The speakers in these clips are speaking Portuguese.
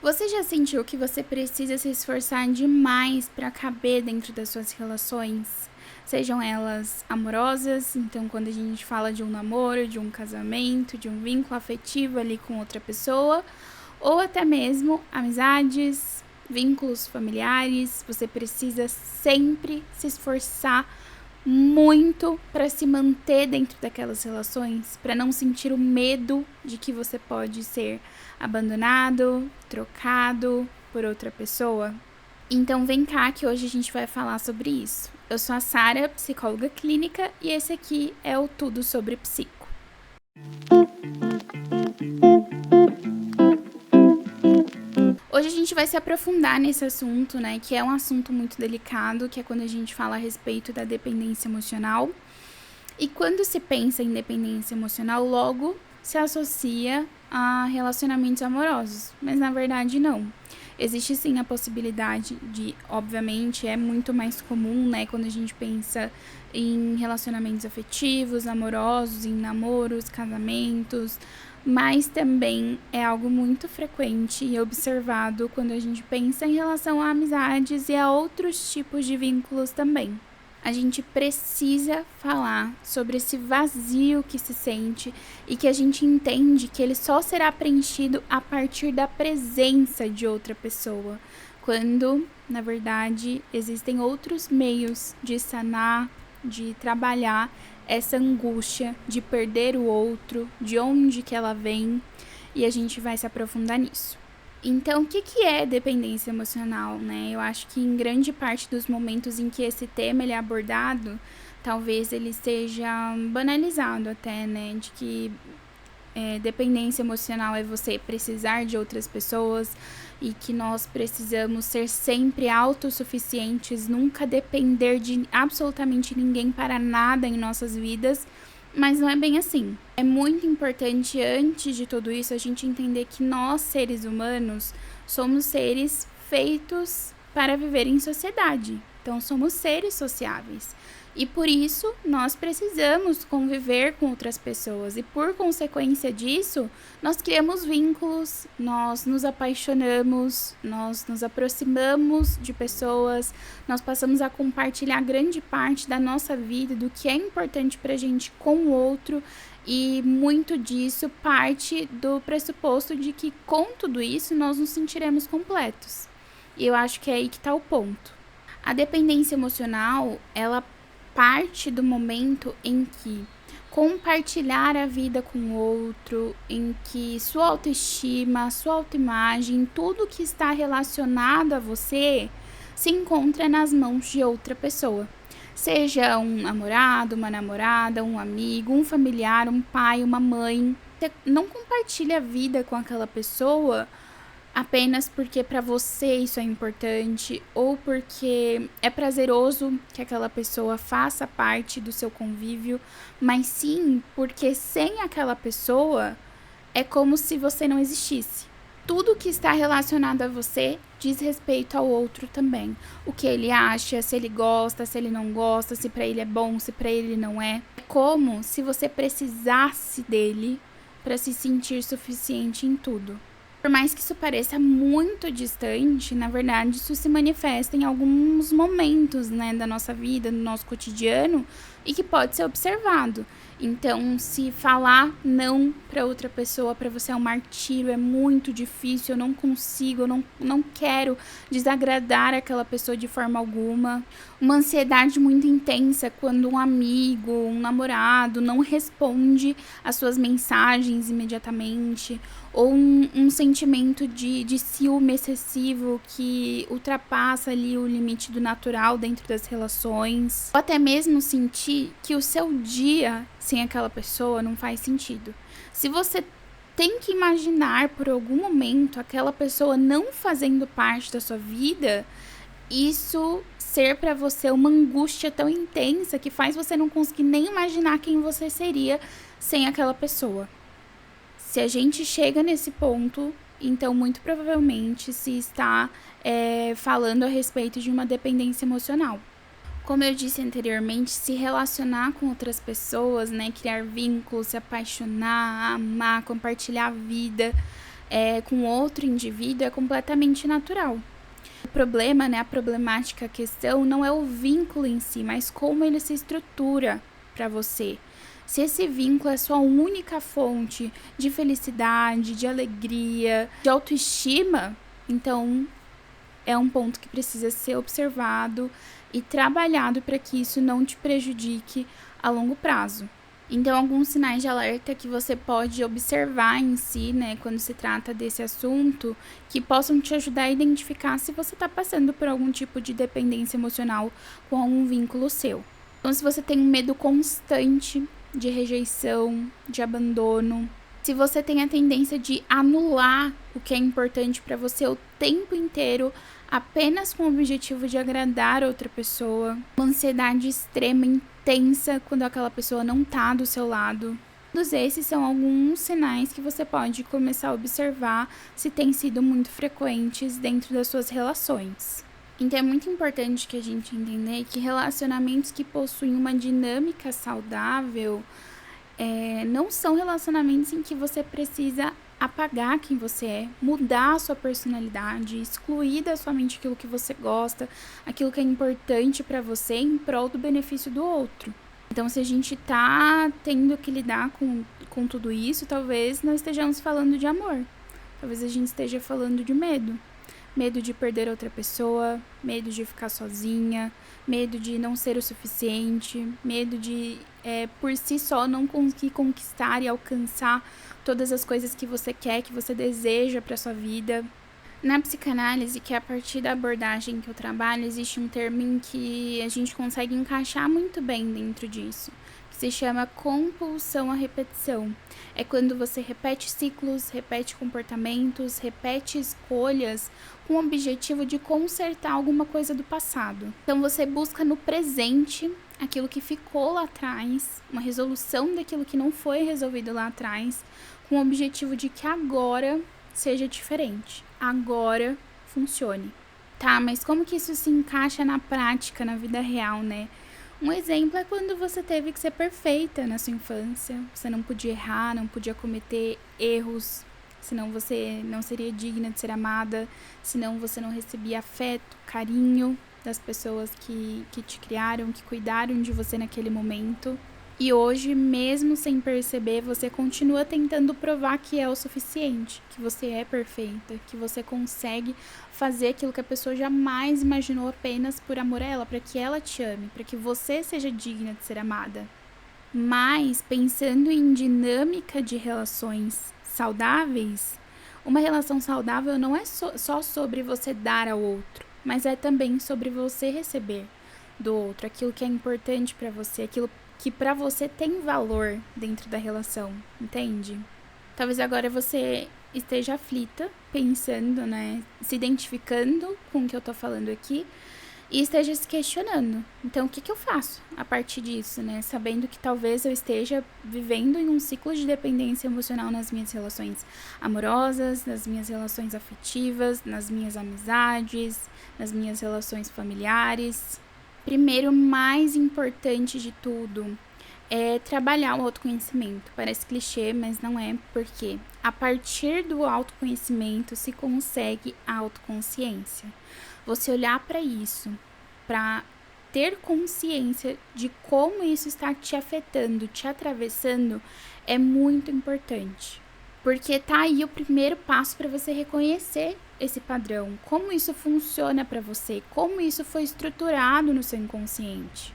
Você já sentiu que você precisa se esforçar demais para caber dentro das suas relações? Sejam elas amorosas, então quando a gente fala de um namoro, de um casamento, de um vínculo afetivo ali com outra pessoa, ou até mesmo amizades, vínculos familiares, você precisa sempre se esforçar muito para se manter dentro daquelas relações, para não sentir o medo de que você pode ser abandonado, trocado por outra pessoa. Então vem cá que hoje a gente vai falar sobre isso. Eu sou a Sara, psicóloga clínica, e esse aqui é o Tudo sobre Psico. Hoje a gente vai se aprofundar nesse assunto, né, que é um assunto muito delicado, que é quando a gente fala a respeito da dependência emocional. E quando se pensa em dependência emocional, logo se associa a relacionamentos amorosos, mas na verdade não. Existe sim a possibilidade de, obviamente, é muito mais comum, né, quando a gente pensa em relacionamentos afetivos, amorosos, em namoros, casamentos, mas também é algo muito frequente e observado quando a gente pensa em relação a amizades e a outros tipos de vínculos também. A gente precisa falar sobre esse vazio que se sente e que a gente entende que ele só será preenchido a partir da presença de outra pessoa, quando, na verdade, existem outros meios de sanar, de trabalhar essa angústia de perder o outro, de onde que ela vem, e a gente vai se aprofundar nisso. Então, o que é dependência emocional, né? Eu acho que em grande parte dos momentos em que esse tema ele é abordado, talvez ele seja banalizado até, né? De que dependência emocional é você precisar de outras pessoas e que nós precisamos ser sempre autossuficientes, nunca depender de absolutamente ninguém para nada em nossas vidas. Mas não é bem assim. É muito importante, antes de tudo isso, a gente entender que nós, seres humanos, somos seres feitos para viver em sociedade. Então, somos seres sociáveis. E por isso, nós precisamos conviver com outras pessoas. E por consequência disso, nós criamos vínculos, nós nos apaixonamos, nós nos aproximamos de pessoas, nós passamos a compartilhar grande parte da nossa vida, do que é importante pra gente com o outro. E muito disso parte do pressuposto de que com tudo isso nós nos sentiremos completos. E eu acho que é aí que tá o ponto. A dependência emocional, ela parte do momento em que compartilhar a vida com o outro, em que sua autoestima, sua autoimagem, tudo que está relacionado a você se encontra nas mãos de outra pessoa. Seja um namorado, uma namorada, um amigo, um familiar, um pai, uma mãe. Você não compartilha a vida com aquela pessoa apenas porque para você isso é importante ou porque é prazeroso que aquela pessoa faça parte do seu convívio, mas sim porque sem aquela pessoa é como se você não existisse. Tudo que está relacionado a você diz respeito ao outro também. O que ele acha, se ele gosta, se ele não gosta, se para ele é bom, se para ele não é. É como se você precisasse dele para se sentir suficiente em tudo. Por mais que isso pareça muito distante, na verdade isso se manifesta em alguns momentos, né, da nossa vida, no nosso cotidiano, e que pode ser observado. Então, se falar não para outra pessoa, para você é um martírio, é muito difícil, eu não consigo, eu não quero desagradar aquela pessoa de forma alguma. Uma ansiedade muito intensa quando um amigo, um namorado não responde às suas mensagens imediatamente, ou um sentimento de ciúme excessivo que ultrapassa ali o limite do natural dentro das relações, ou até mesmo sentir que o seu dia sem aquela pessoa não faz sentido. Se você tem que imaginar por algum momento aquela pessoa não fazendo parte da sua vida, isso ser para você uma angústia tão intensa que faz você não conseguir nem imaginar quem você seria sem aquela pessoa. Se a gente chega nesse ponto, então muito provavelmente se está falando a respeito de uma dependência emocional. Como eu disse anteriormente, se relacionar com outras pessoas, né, criar vínculos, se apaixonar, amar, compartilhar a vida, com outro indivíduo é completamente natural. O problema, né, a problemática, a questão não é o vínculo em si, mas como ele se estrutura para você. Se esse vínculo é sua única fonte de felicidade, de alegria, de autoestima, então é um ponto que precisa ser observado e trabalhado para que isso não te prejudique a longo prazo. Então, alguns sinais de alerta que você pode observar em si, né, quando se trata desse assunto, que possam te ajudar a identificar se você está passando por algum tipo de dependência emocional com algum vínculo seu. Então, se você tem um medo constante de rejeição, de abandono, se você tem a tendência de anular o que é importante para você o tempo inteiro, apenas com o objetivo de agradar outra pessoa, uma ansiedade extrema, intensa, quando aquela pessoa não tá do seu lado. Todos esses são alguns sinais que você pode começar a observar se têm sido muito frequentes dentro das suas relações. Então é muito importante que a gente entenda que relacionamentos que possuem uma dinâmica saudável não são relacionamentos em que você precisa apagar quem você é, mudar a sua personalidade, excluir da sua mente aquilo que você gosta, aquilo que é importante para você em prol do benefício do outro. Então, se a gente tá tendo que lidar com tudo isso, talvez não estejamos falando de amor. Talvez a gente esteja falando de medo. Medo de perder outra pessoa, medo de ficar sozinha, medo de não ser o suficiente, medo de, por si só, não conseguir conquistar e alcançar todas as coisas que você quer, que você deseja para sua vida. Na psicanálise, que é a partir da abordagem que eu trabalho, existe um termo em que a gente consegue encaixar muito bem dentro disso, que se chama compulsão à repetição. É quando você repete ciclos, repete comportamentos, repete escolhas com o objetivo de consertar alguma coisa do passado. Então você busca no presente aquilo que ficou lá atrás, uma resolução daquilo que não foi resolvido lá atrás, com o objetivo de que agora seja diferente, agora funcione. Tá, mas como que isso se encaixa na prática, na vida real, né? Um exemplo é quando você teve que ser perfeita na sua infância. Você não podia errar, não podia cometer erros, senão você não seria digna de ser amada, senão você não recebia afeto, carinho das pessoas que te criaram, que cuidaram de você naquele momento. E hoje, mesmo sem perceber, você continua tentando provar que é o suficiente, que você é perfeita, que você consegue fazer aquilo que a pessoa jamais imaginou apenas por amor a ela, para que ela te ame, para que você seja digna de ser amada. Mas, pensando em dinâmica de relações saudáveis, uma relação saudável não é só sobre você dar ao outro, mas é também sobre você receber do outro, aquilo que é importante para você, aquilo que para você tem valor dentro da relação, entende? Talvez agora você esteja aflita, pensando, né, se identificando com o que eu tô falando aqui e esteja se questionando. Então, o que eu faço a partir disso, né? Sabendo que talvez eu esteja vivendo em um ciclo de dependência emocional nas minhas relações amorosas, nas minhas relações afetivas, nas minhas amizades, nas minhas relações familiares. Primeiro, mais importante de tudo, é trabalhar o autoconhecimento. Parece clichê, mas não é, porque a partir do autoconhecimento se consegue a autoconsciência. Você olhar para isso, para ter consciência de como isso está te afetando, te atravessando, é muito importante. Porque tá aí o primeiro passo para você reconhecer esse padrão, como isso funciona para você, como isso foi estruturado no seu inconsciente.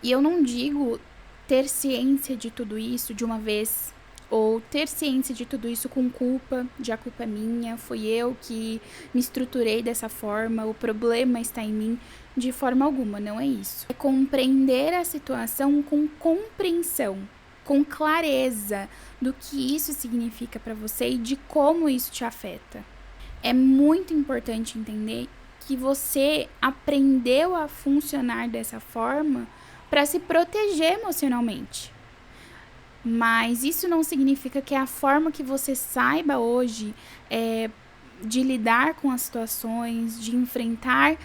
E eu não digo ter ciência de tudo isso de uma vez, ou ter ciência de tudo isso com culpa, de a culpa é minha, fui eu que me estruturei dessa forma, o problema está em mim, de forma alguma, não é isso. É compreender a situação com compreensão, com clareza do que isso significa para você e de como isso te afeta. É muito importante entender que você aprendeu a funcionar dessa forma para se proteger emocionalmente. Mas isso não significa que a forma que você saiba hoje de lidar com as situações, de enfrentar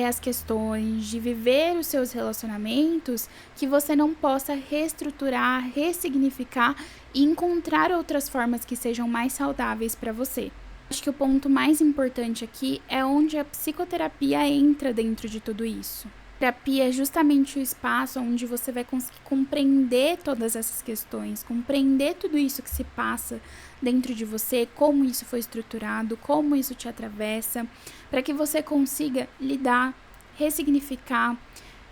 as questões, de viver os seus relacionamentos, que você não possa reestruturar, ressignificar e encontrar outras formas que sejam mais saudáveis para você. Acho que o ponto mais importante aqui é onde a psicoterapia entra dentro de tudo isso. A terapia é justamente o espaço onde você vai conseguir compreender todas essas questões, compreender tudo isso que se passa dentro de você, como isso foi estruturado, como isso te atravessa, para que você consiga lidar, ressignificar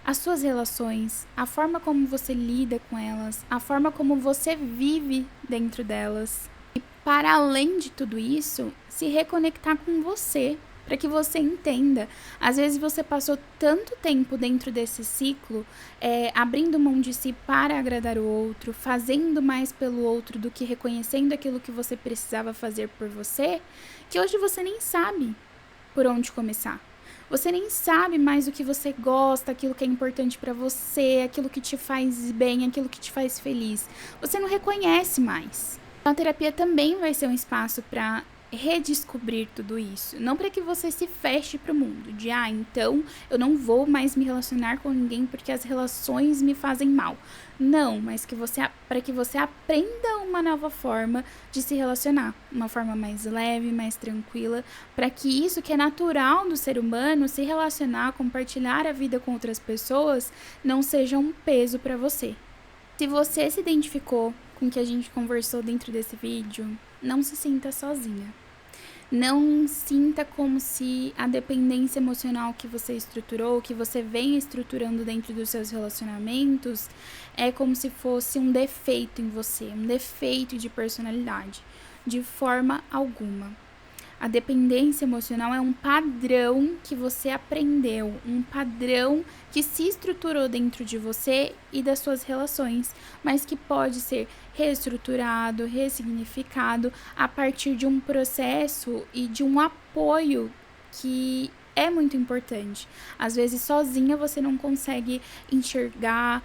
as suas relações, a forma como você lida com elas, a forma como você vive dentro delas. E para além de tudo isso, se reconectar com você, para que você entenda. Às vezes você passou tanto tempo dentro desse ciclo, abrindo mão de si para agradar o outro, fazendo mais pelo outro do que reconhecendo aquilo que você precisava fazer por você, que hoje você nem sabe por onde começar. Você nem sabe mais o que você gosta, aquilo que é importante para você, aquilo que te faz bem, aquilo que te faz feliz. Você não reconhece mais. Então, a terapia também vai ser um espaço para redescobrir tudo isso. Não para que você se feche para o mundo, de então eu não vou mais me relacionar com ninguém porque as relações me fazem mal. Não, mas para que você aprenda uma nova forma de se relacionar, uma forma mais leve, mais tranquila, para que isso que é natural do ser humano, se relacionar, compartilhar a vida com outras pessoas, não seja um peso para você. Se você se identificou com o que a gente conversou dentro desse vídeo, não se sinta sozinha. Não sinta como se a dependência emocional que você estruturou, que você vem estruturando dentro dos seus relacionamentos, é como se fosse um defeito em você, um defeito de personalidade. De forma alguma. A dependência emocional é um padrão que você aprendeu, um padrão que se estruturou dentro de você e das suas relações, mas que pode ser reestruturado, ressignificado a partir de um processo e de um apoio que é muito importante. Às vezes, sozinha você não consegue enxergar,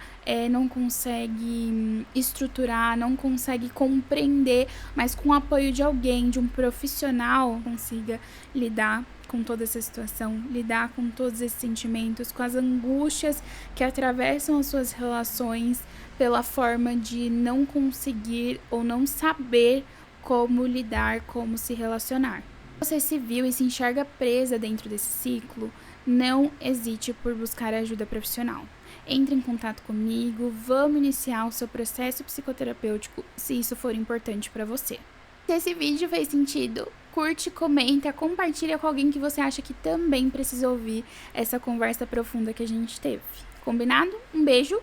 não consegue estruturar, não consegue compreender, mas com o apoio de alguém, de um profissional, consiga lidar com toda essa situação, lidar com todos esses sentimentos, com as angústias que atravessam as suas relações pela forma de não conseguir ou não saber como lidar, como se relacionar. Você se viu e se enxerga presa dentro desse ciclo, não hesite por buscar ajuda profissional. Entre em contato comigo, vamos iniciar o seu processo psicoterapêutico se isso for importante para você. Se esse vídeo fez sentido, curte, comenta, compartilha com alguém que você acha que também precisa ouvir essa conversa profunda que a gente teve. Combinado? Um beijo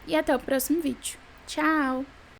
e até o próximo vídeo. Tchau!